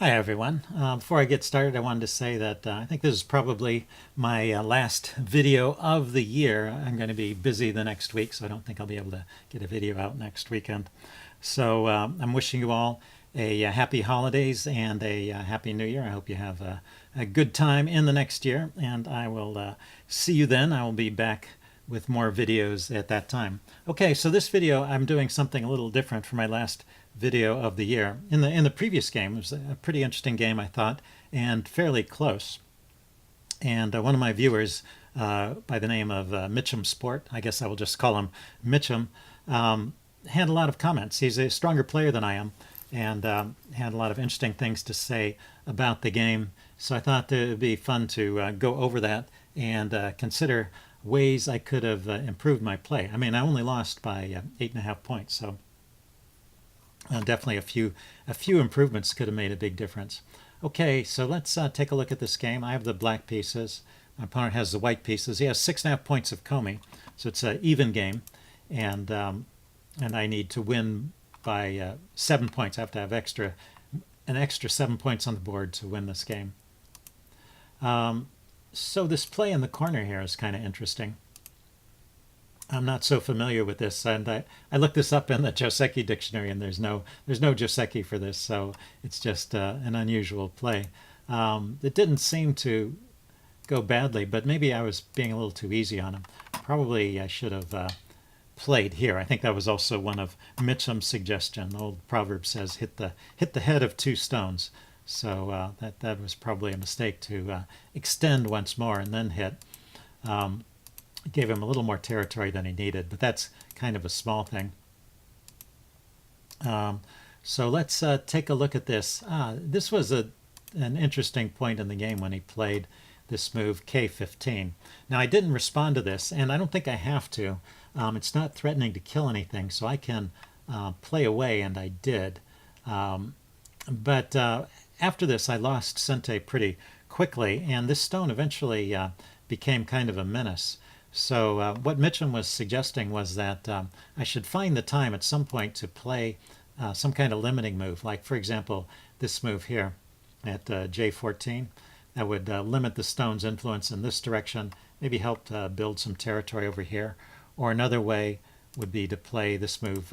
Hi everyone. Before I get started, I wanted to say that I think this is probably my last video of the year. I'm going to be busy the next week, so I don't think I'll be able to get a video out next weekend. So I'm wishing you all a happy holidays and a happy new year. I hope you have a good time in the next year, and I will see you then. I will be back with more videos at that time. Okay, so this video I'm doing something a little different from my last video of the year. In the previous game, it was a pretty interesting game, I thought, and fairly close. And one of my viewers, by the name of Mitchum Sport, I guess I will just call him Mitchum, had a lot of comments. He's a stronger player than I am, and had a lot of interesting things to say about the game. So I thought it would be fun to go over that and consider ways I could have improved my play. I mean, I only lost by 8.5 points, so definitely a few improvements could have made a big difference. Okay, so let's take a look at this game. I have the black pieces. My opponent has the white pieces. He has 6.5 points of Comey, so it's an even game, and I need to win by 7 points. I have to have an extra 7 points on the board to win this game. So this play in the corner here is kind of interesting. I'm not so familiar with this, and I looked this up in the Joseki dictionary, and there's no Joseki for this, so it's just an unusual play. It didn't seem to go badly, but maybe I was being a little too easy on him. Probably I should have played here. I think that was also one of Mitchum's suggestion. The old proverb says, "Hit the head of two stones." So that was probably a mistake to extend once more and then hit. Gave him a little more territory than he needed, but that's kind of a small thing. So let's take a look at this. This was an interesting point in the game when he played this move K15. Now I didn't respond to this, and I don't think I have to. It's not threatening to kill anything, so I can play away, and I did. But after this, I lost Sente pretty quickly, and this stone eventually became kind of a menace. So what Mitchum was suggesting was that I should find the time at some point to play some kind of limiting move, like, for example, this move here at J14. That would limit the stone's influence in this direction, maybe help build some territory over here. Or another way would be to play this move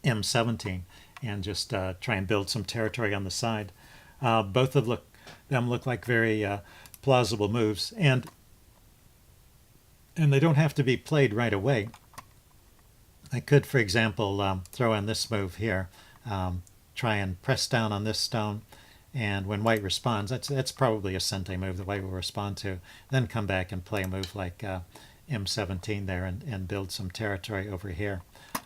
M17 and just try and build some territory on the side. Both of them look like very plausible moves, and they don't have to be played right away. I could, for example, throw in this move here, try and press down on this stone, and when white responds, that's probably a Sente move that white will respond to, then come back and play a move like M17 there and build some territory over here.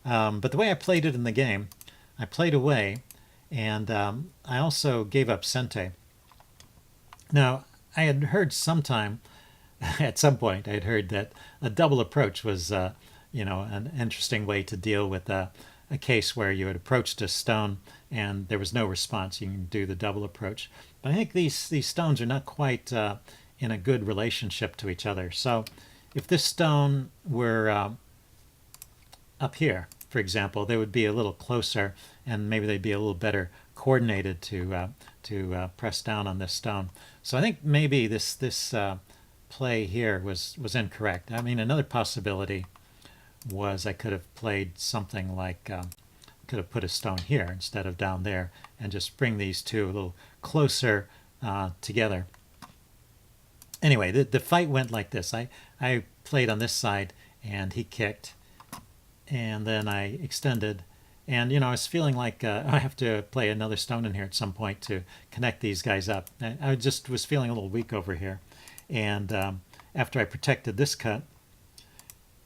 But the way I played it in the game, I played away, and I also gave up Sente. Now, I had heard sometime, at some point, I had heard that a double approach was, an interesting way to deal with a case where you had approached a stone and there was no response. You can do the double approach. But I think these stones are not quite in a good relationship to each other. So if this stone were up here, for example, they would be a little closer, and maybe they'd be a little better coordinated to press down on this stone. So I think maybe this play here was incorrect. I mean, another possibility was I could have played something like could have put a stone here instead of down there and just bring these two a little closer together. Anyway, the fight went like this. I played on this side and he kicked, and then I extended, and I was feeling like I have to play another stone in here at some point to connect these guys up. I just was feeling a little weak over here, and after I protected this cut,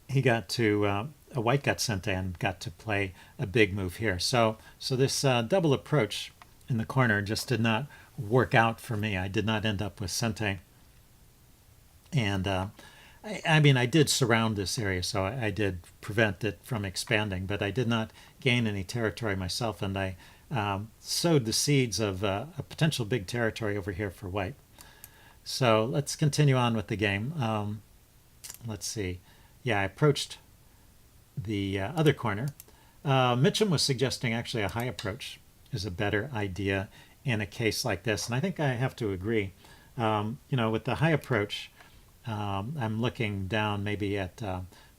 he got to a white got Sente and got to play a big move here. So this double approach in the corner just did not work out for me. I did not end up with Sente, and I mean, I did surround this area, so I did prevent it from expanding, but I did not gain any territory myself, and I sowed the seeds of a potential big territory over here for white. So let's continue on with the game. Let's see. Yeah, I approached the other corner. Mitchum was suggesting actually a high approach, is a better idea in a case like this. And I think I have to agree. With the high approach, I'm looking down maybe at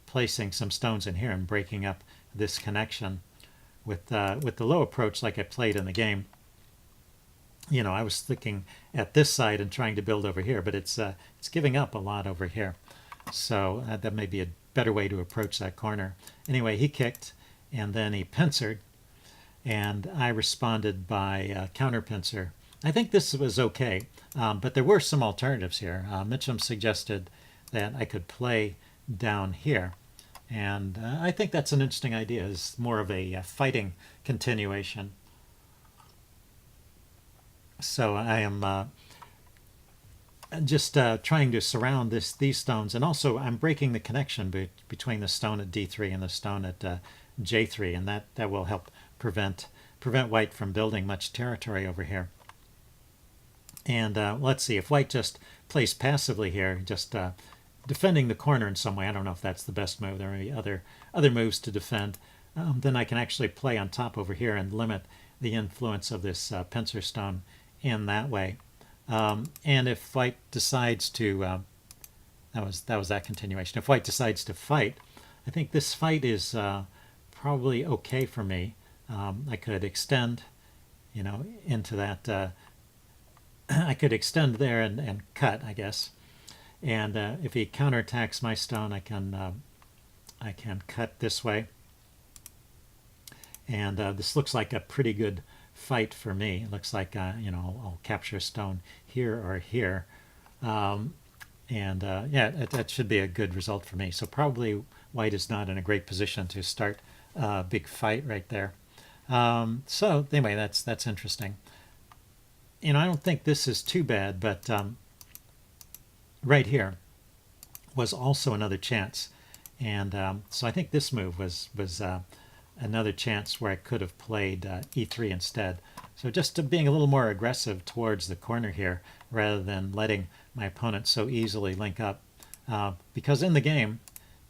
placing some stones in here and breaking up this connection. With the low approach, like I played in the game, I was looking at this side and trying to build over here, but it's giving up a lot over here. So that may be a better way to approach that corner. Anyway, he kicked, and then he pincered, and I responded by counter pincer. I think this was okay, but there were some alternatives here. Mitchum suggested that I could play down here, and I think that's an interesting idea. It's more of a fighting continuation. So I am just trying to surround these stones, and also I'm breaking the connection between the stone at D3 and the stone at J3, and that will help prevent white from building much territory over here. And let's see, if white just plays passively here, just defending the corner in some way, I don't know if that's the best move. There may be other moves to defend. Then I can actually play on top over here and limit the influence of this pincer stone in that way. And if white decides to, that was that continuation. If white decides to fight, I think this fight is probably okay for me. I could extend, into that. I could extend there and cut, I guess. And if he counterattacks my stone, I can cut this way. And this looks like a pretty good fight for me. It looks like I'll capture a stone here or here, yeah, that should be a good result for me. So probably white is not in a great position to start a big fight right there. So anyway, that's interesting. I don't think this is too bad, but right here was also another chance, and so I think this move was another chance where I could have played E3 instead. So just being a little more aggressive towards the corner here rather than letting my opponent so easily link up. Because in the game,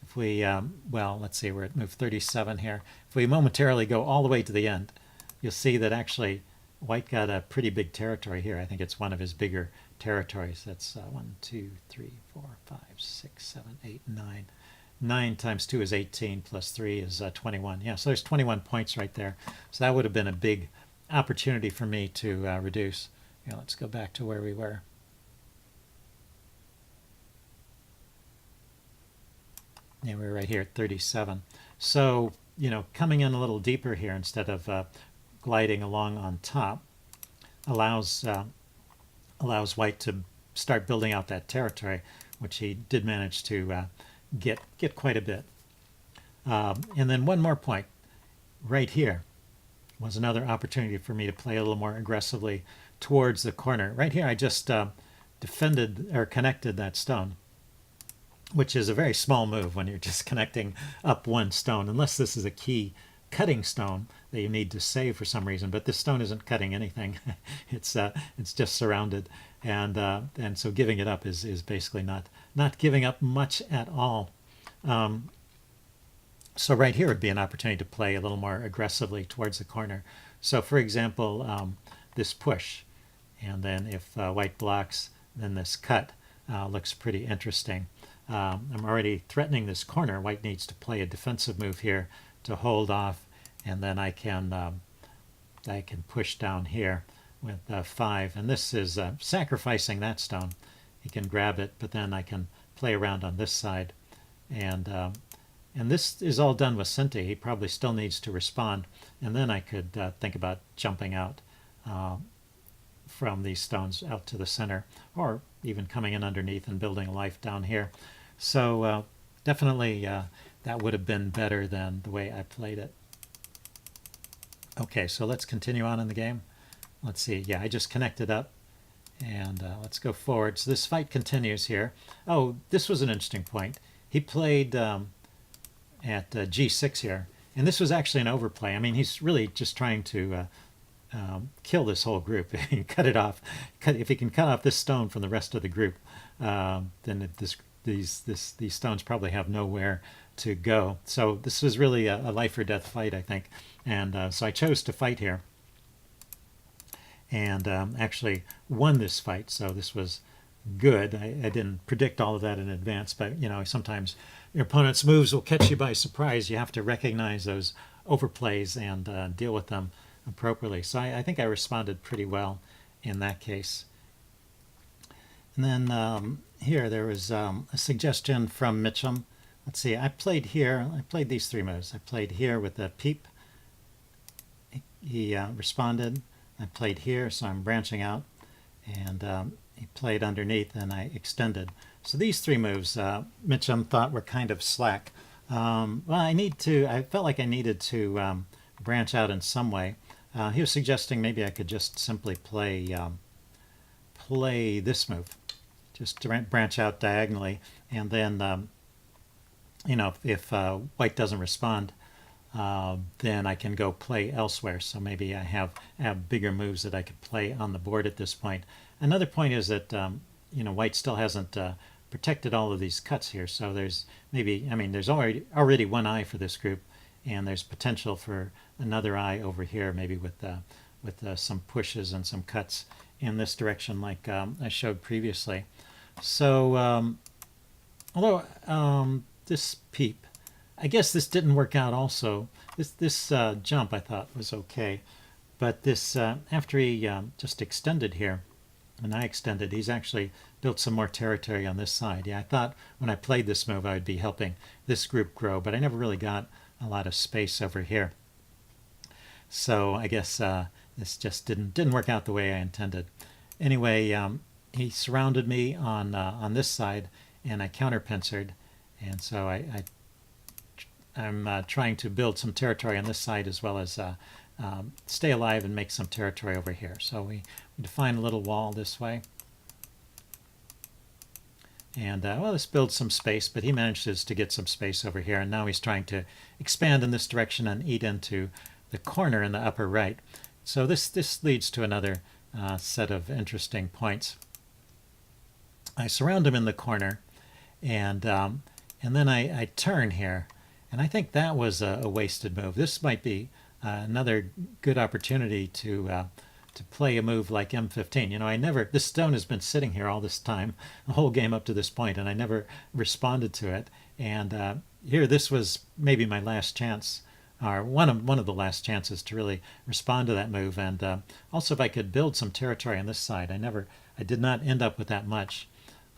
if we, well, let's see, we're at move 37 here. If we momentarily go all the way to the end, you'll see that actually white got a pretty big territory here. I think it's one of his bigger territories. That's 1, 2, 3, 4, 5, 6, 7, 8, 9. 9 times 2 is 18, plus 3 is 21. Yeah, so there's 21 points right there. So that would have been a big opportunity for me to reduce. Let's go back to where we were. Yeah, we were right here at 37. So, coming in a little deeper here instead of gliding along on top allows white to start building out that territory, which he did manage to get quite a bit. And then one more point right here was another opportunity for me to play a little more aggressively towards the corner. Right here I just defended or connected that stone, which is a very small move when you're just connecting up one stone, unless this is a key cutting stone that you need to save for some reason. But this stone isn't cutting anything. It's just surrounded, and so giving it up is basically not giving up much at all. So right here would be an opportunity to play a little more aggressively towards the corner. So for example, this push, and then if white blocks, then this cut looks pretty interesting. I'm already threatening this corner. White needs to play a defensive move here to hold off, and then I can push down here with 5. And this is sacrificing that stone. He can grab it, but then I can play around on this side. And this is all done with Sinti. He probably still needs to respond. And then I could think about jumping out from these stones out to the center, or even coming in underneath and building a life down here. So definitely that would have been better than the way I played it. Okay, so let's continue on in the game. Let's see. Yeah, I just connected up. And let's go forward. So this fight continues here. Oh, this was an interesting point. He played at G6 here. And this was actually an overplay. I mean, he's really just trying to kill this whole group. If he can cut it off, if he can cut off this stone from the rest of the group, then these stones probably have nowhere to go. So this was really a life or death fight, I think. And so I chose to fight here. and actually won this fight. So this was good. I didn't predict all of that in advance, but sometimes your opponent's moves will catch you by surprise. You have to recognize those overplays and deal with them appropriately. So I think I responded pretty well in that case. And then here there was a suggestion from Mitchum. Let's see, I played here. I played these three moves. I played here with the peep. He responded. I played here, so I'm branching out. And he played underneath, and I extended. So these three moves, Mitchum thought were kind of slack. Well, I felt like I needed to branch out in some way. He was suggesting maybe I could just simply play this move, just to branch out diagonally, and then if white doesn't respond, then I can go play elsewhere. So maybe I have bigger moves that I could play on the board at this point. Another point is that white still hasn't protected all of these cuts here. So there's there's already one eye for this group, and there's potential for another eye over here, maybe with some pushes and some cuts in this direction, like I showed previously. So although this peep, I guess this didn't work out also. This jump I thought was okay, but this after he just extended here, and I extended, he's actually built some more territory on this side. Yeah, I thought when I played this move I would be helping this group grow, but I never really got a lot of space over here. So I guess this just didn't work out the way I intended. Anyway, he surrounded me on this side, and I counter-pincered, and so I'm trying to build some territory on this side as well as stay alive and make some territory over here. So we define a little wall this way. And well, this builds some space, but he manages to get some space over here, and now he's trying to expand in this direction and eat into the corner in the upper right. So this leads to another set of interesting points. I surround him in the corner, and then I turn here, and I think that was a wasted move. This might be another good opportunity to play a move like M15. This stone has been sitting here all this time, the whole game up to this point, and I never responded to it. And here, this was maybe my last chance, or one of the last chances to really respond to that move. And also, if I could build some territory on this side, I did not end up with that much.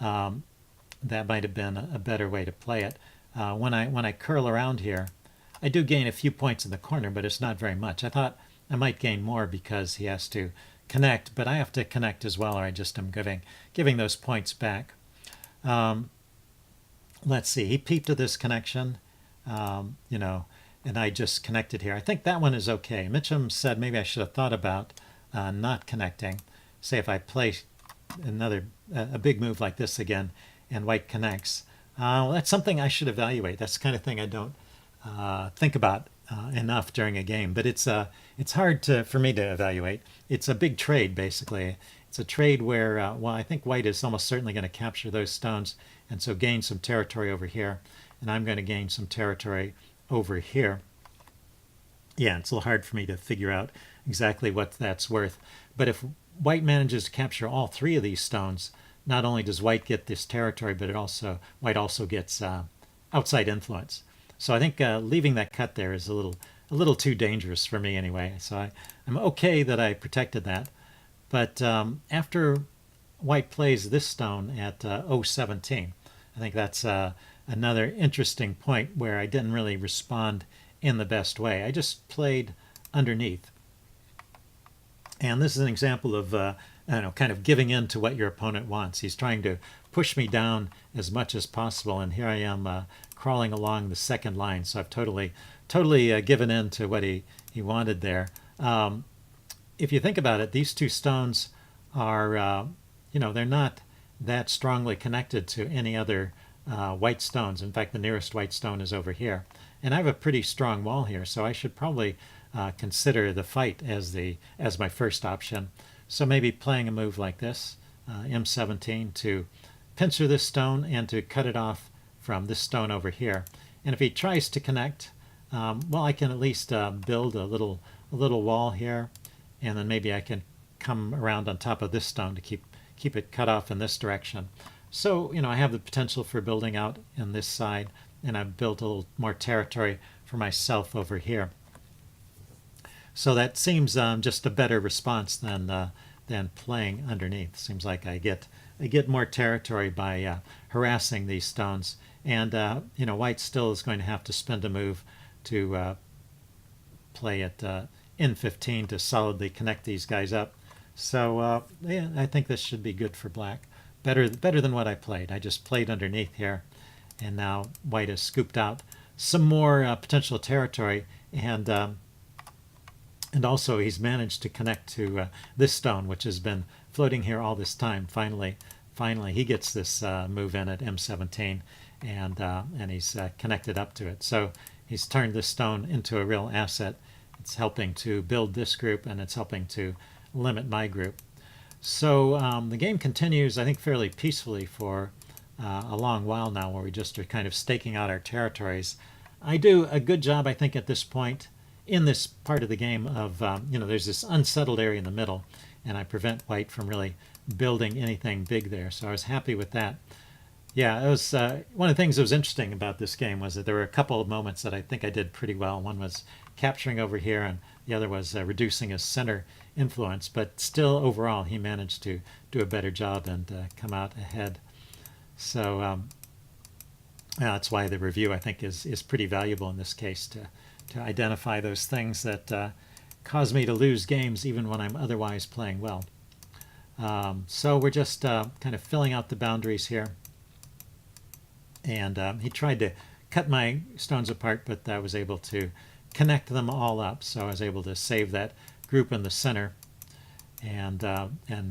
That might have been a better way to play it. When I curl around here, I do gain a few points in the corner, but it's not very much. I thought I might gain more because he has to connect, but I have to connect as well, or I just am giving those points back. Let's see, he peeped at this connection, and I just connected here. I think that one is okay. Mitchum said maybe I should have thought about not connecting. Say if I play a big move like this again, and white connects. Well, that's something I should evaluate. That's the kind of thing I don't think about enough during a game. But it's hard for me to evaluate. It's a big trade, basically. It's a trade where, I think white is almost certainly going to capture those stones, and so gain some territory over here, and I'm going to gain some territory over here. Yeah, it's a little hard for me to figure out exactly what that's worth. But if white manages to capture all three of these stones, not only does white get this territory, but white also gets outside influence. So I think leaving that cut there is a little too dangerous for me anyway. So I'm okay that I protected that. But after white plays this stone at 017, I think that's another interesting point where I didn't really respond in the best way. I just played underneath. And this is an example of kind of giving in to what your opponent wants. He's trying to push me down as much as possible, and here I am crawling along the second line. So I've totally given in to what he wanted there. If you think about it, these two stones are, they're not that strongly connected to any other white stones. In fact, the nearest white stone is over here. And I have a pretty strong wall here, so I should probably consider the fight as my first option. So maybe playing a move like this, M17, to pincer this stone and to cut it off from this stone over here. And if he tries to connect, I can at least build a little wall here, and then maybe I can come around on top of this stone to keep it cut off in this direction. So, I have the potential for building out in this side, and I've built a little more territory for myself over here. So that seems just a better response than playing underneath. Seems like I get more territory by harassing these stones, and white still is going to have to spend a move to play at N15 to solidly connect these guys up. So yeah, I think this should be good for black. Better than what I played. I just played underneath here, and now white has scooped out some more potential territory, and also he's managed to connect to this stone, which has been floating here all this time. Finally, he gets this move in at M17, and he's connected up to it. So he's turned this stone into a real asset. It's helping to build this group, and it's helping to limit my group. So the game continues, I think, fairly peacefully for a long while now, where we just are kind of staking out our territories. I do a good job, I think, at this point in this part of the game of, there's this unsettled area in the middle, and I prevent white from really building anything big there. So I was happy with that. Yeah, it was one of the things that was interesting about this game was that there were a couple of moments that I think I did pretty well. One was capturing over here, and the other was reducing his center influence. But still, overall, he managed to do a better job and come out ahead. So that's why the review, I think, is pretty valuable in this case to identify those things that cause me to lose games even when I'm otherwise playing well. So we're just kind of filling out the boundaries here. And he tried to cut my stones apart, but I was able to connect them all up. So I was able to save that group in the center and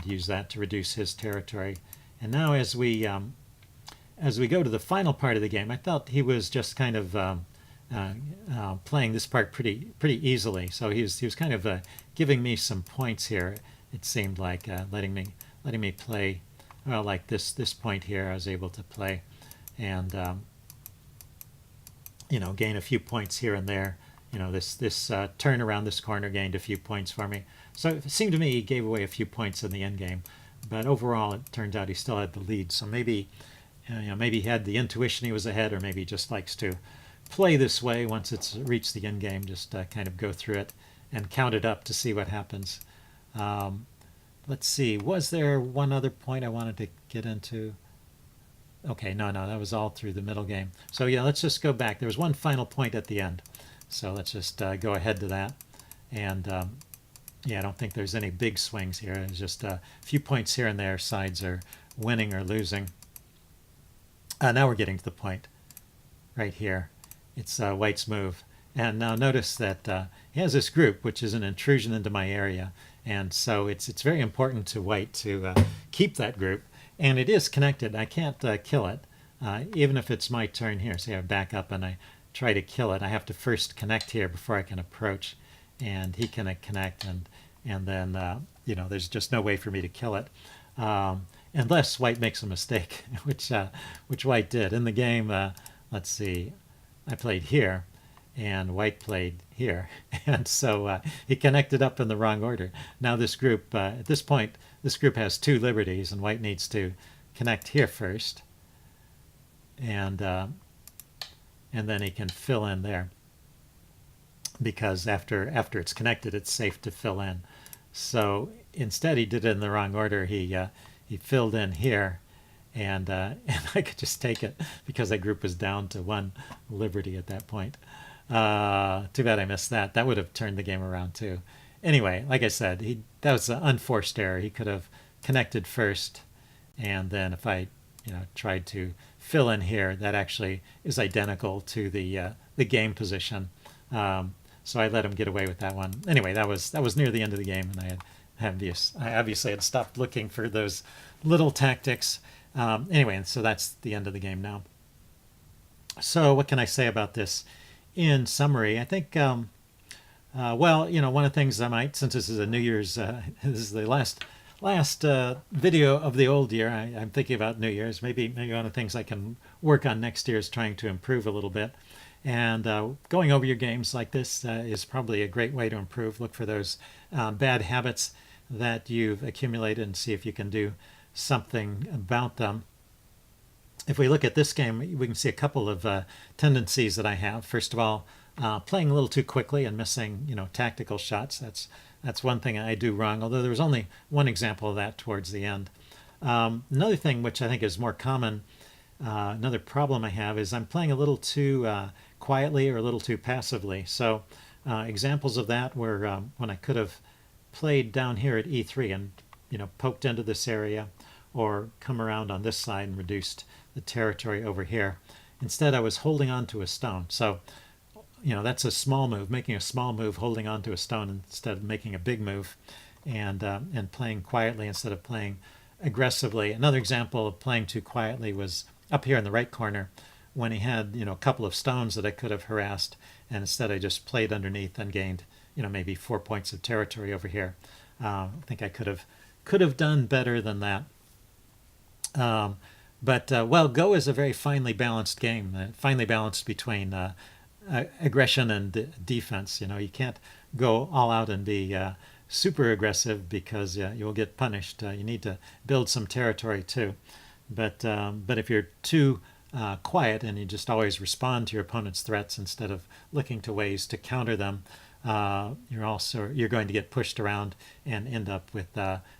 use that to reduce his territory. And now as we go to the final part of the game, I felt he was just kind of playing this part pretty easily. So he was kind of giving me some points here. It seemed like letting me play, well, like this point here. I was able to play and gain a few points here and there. This turn around this corner gained a few points for me. So it seemed to me he gave away a few points in the end game, but overall it turned out he still had the lead. So maybe maybe he had the intuition he was ahead, or maybe he just likes to play this way once it's reached the end game. Just kind of go through it and count it up to see what happens. Let's see. Was there one other point I wanted to get into? Okay, no, that was all through the middle game. So yeah, let's just go back. There was one final point at the end. So let's just go ahead to that. And yeah, I don't think there's any big swings here. There's just a few points here and there. Sides are winning or losing. Now we're getting to the point right here. It's white's move. And now notice that he has this group, which is an intrusion into my area. And so it's very important to white to keep that group. And it is connected. I can't kill it, even if it's my turn here. Say I back up and I try to kill it. I have to first connect here before I can approach, and he can connect, and then there's just no way for me to kill it, unless white makes a mistake, which white did in the game. Let's see, I played here, and white played here, and so he connected up in the wrong order. Now this group, at this point, this group has two liberties, and white needs to connect here first, and then he can fill in there, because after it's connected, it's safe to fill in. So instead, he did it in the wrong order. He filled in here, and I could just take it because that group was down to one liberty at that point. Too bad I missed that. That would have turned the game around too. Anyway, like I said, that was an unforced error. He could have connected first, and then if I tried to fill in here, that actually is identical to the game position. So I let him get away with that one. Anyway, that was near the end of the game, and I obviously had stopped looking for those little tactics. Anyway, so that's the end of the game now. So what can I say about this in summary? I think well, one of the things I might, since this is a New Year's, this is the last video of the old year. I'm thinking about New Year's. Maybe one of the things I can work on next year is trying to improve a little bit. And going over your games like this is probably a great way to improve. Look for those bad habits that you've accumulated and see if you can do something about them. If we look at this game, we can see a couple of tendencies that I have. First of all, playing a little too quickly and missing, tactical shots. That's one thing I do wrong. Although there was only one example of that towards the end. Another thing which I think is more common, another problem I have is I'm playing a little too quietly or a little too passively. So examples of that were when I could have played down here at e3 and poked into this area, or come around on this side and reduced the territory over here. Instead, I was holding on to a stone. So that's a small move, making a small move, holding on to a stone instead of making a big move, and playing quietly instead of playing aggressively. Another example of playing too quietly was up here in the right corner when he had a couple of stones that I could have harassed, and instead I just played underneath and gained maybe 4 points of territory over here. I think I could have done better than that. But Go is a very finely balanced game, finely balanced between aggression and defense. You can't go all out and be super aggressive because you'll get punished. You need to build some territory too. But if you're too quiet and you just always respond to your opponent's threats instead of looking to ways to counter them, you're going to get pushed around and end up with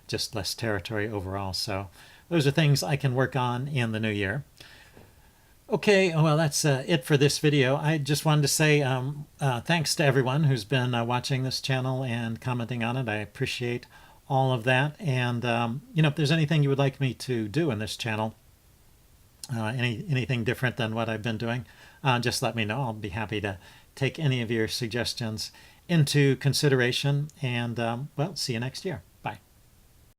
just less territory overall. So those are things I can work on in the new year. Okay, well, that's it for this video. I just wanted to say thanks to everyone who's been watching this channel and commenting on it. I appreciate all of that. And, if there's anything you would like me to do in this channel, anything different than what I've been doing, just let me know. I'll be happy to take any of your suggestions into consideration. And, see you next year.